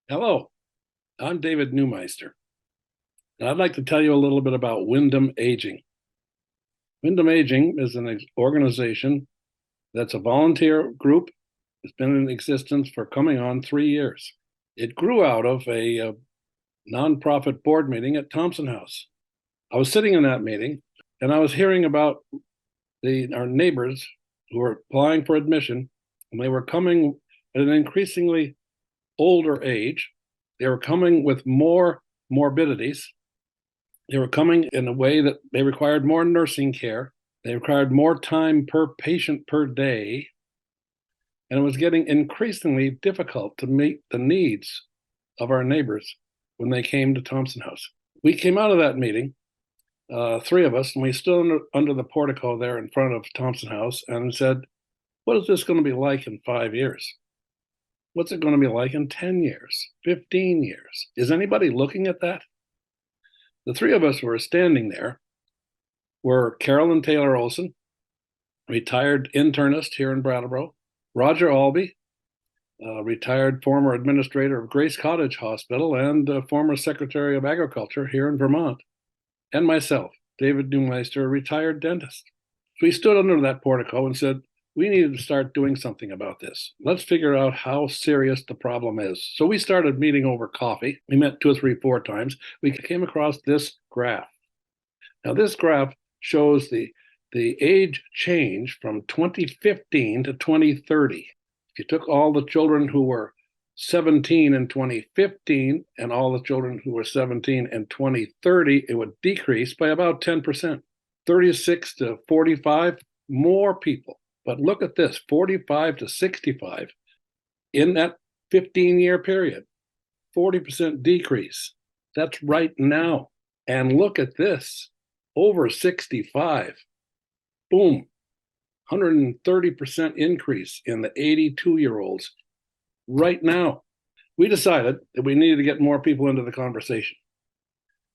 Hello, I'm David Neumeister, and I'd like to tell you a little bit about Windham Aging. Windham Aging is an organization that's a volunteer group. It's been in existence for coming on 3 years. It grew out of a nonprofit board meeting at Thompson House. I was sitting in that meeting, and I was hearing about our neighbors who were applying for admission, and they were coming at an increasingly older age. They were coming with more morbidities. They were coming in a way that they required more nursing care. They required more time per patient per day. And it was getting increasingly difficult to meet the needs of our neighbors when they came to Thompson House. We came out of that meeting, three of us, and we stood under the portico there in front of Thompson House and said, what is this going to be like in 5 years? What's it going to be like in 10 years, 15 years? Is anybody looking at that? The three of us who were standing there were Carolyn Taylor-Olson, retired internist here in Brattleboro, Roger Albee, retired former administrator of Grace Cottage Hospital and former Secretary of Agriculture here in Vermont, and myself, David Neumeister, a retired dentist. So we stood under that portico and said, we needed to start doing something about this. Let's figure out how serious the problem is. So we started meeting over coffee. We met 2 or 3, 4 times. We came across this graph. Now, this graph shows the age change from 2015 to 2030. If you took all the children who were 17 in 2015 and all the children who were 17 in 2030, it would decrease by about 10%. 36 to 45, more people. But look at this, 45 to 65 in that 15-year period, 40% decrease. That's right now. And look at this, over 65, boom, 130% increase in the 82-year-olds right now. We decided that we needed to get more people into the conversation.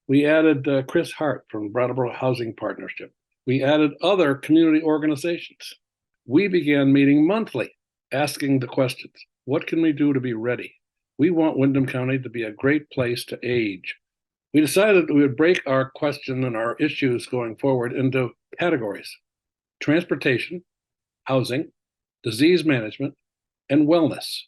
We added Chris Hart from Brattleboro Housing Partnership. We added other community organizations. We began meeting monthly, asking the questions. What can we do to be ready? We want Windham County to be a great place to age. We decided that we would break our question and our issues going forward into categories: transportation, housing, disease management, and wellness.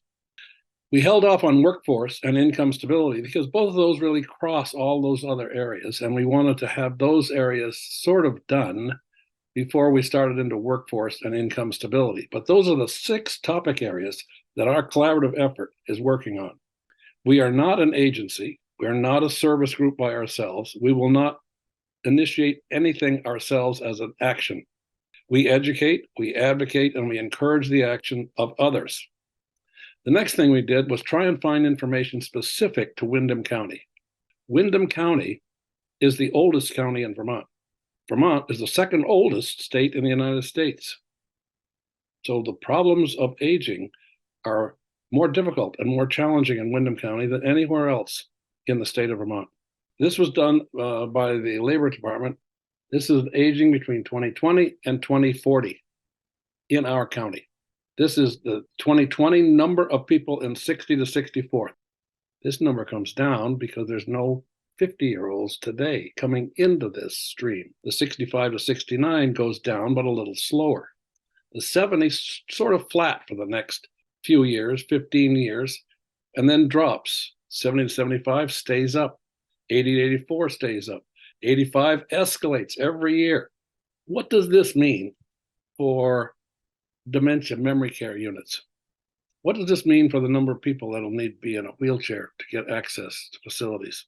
We held off on workforce and income stability because both of those really cross all those other areas, and we wanted to have those areas sort of done before we started into workforce and income stability. But those are the 6 topic areas that our collaborative effort is working on. We are not an agency. We are not a service group by ourselves. We will not initiate anything ourselves as an action. We educate, we advocate, and we encourage the action of others. The next thing we did was try and find information specific to Windham County. Windham County is the oldest county in Vermont. Vermont is the second oldest state in the United States. So the problems of aging are more difficult and more challenging in Windham County than anywhere else in the state of Vermont. This was done by the Labor Department. This is aging between 2020 and 2040 in our county. This is the 2020 number of people in 60 to 64. This number comes down because there's no 50-year-olds today coming into this stream. The 65 to 69 goes down, but a little slower. The 70 sort of flat for the next few years, 15 years, and then drops. 70 to 75 stays up. 80 to 84 stays up. 85 escalates every year. What does this mean for dementia memory care units? What does this mean for the number of people that will need to be in a wheelchair to get access to facilities?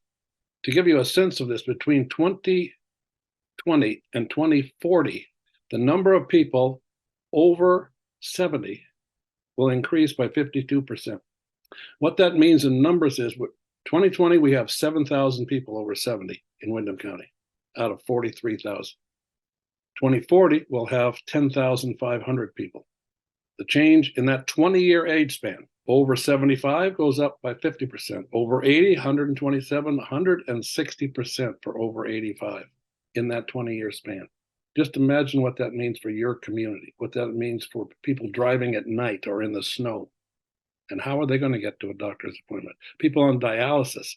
To give you a sense of this, between 2020 and 2040, the number of people over 70 will increase by 52%. What that means in numbers is, 2020, we have 7,000 people over 70 in Windham County out of 43,000. 2040, we'll have 10,500 people. The change in that 20-year age span, over 75 goes up by 50%. Over 80, 127, 160% for over 85 in that 20-year span. Just imagine what that means for your community, what that means for people driving at night or in the snow. and how are they going to get to a doctor's appointment? People on dialysis,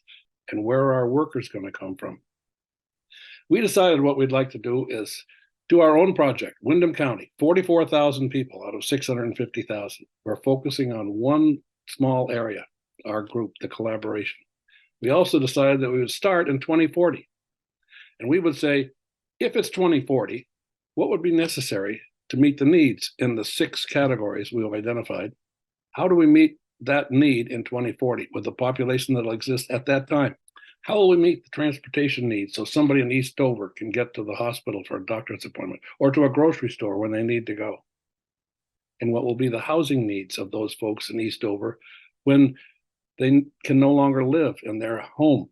and where are our workers going to come from? We decided what we'd like to do is do our own project, Windham County, 44,000 people out of 650,000. We're focusing on one small area, our group, the collaboration. We also decided that we would start in 2040. And we would say, if it's 2040, what would be necessary to meet the needs in the 6 categories we've identified? How do we meet that need in 2040 with the population that'll exist at that time? How will we meet the transportation needs so somebody in East Dover can get to the hospital for a doctor's appointment or to a grocery store when they need to go? And what will be the housing needs of those folks in East Dover when they can no longer live in their home?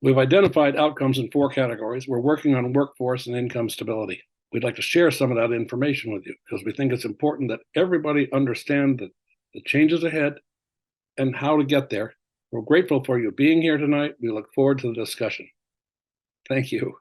We've identified outcomes in 4 categories. We're working on workforce and income stability. We'd like to share some of that information with you because we think it's important that everybody understand the changes ahead and how to get there. We're grateful for you being here tonight. We look forward to the discussion. Thank you.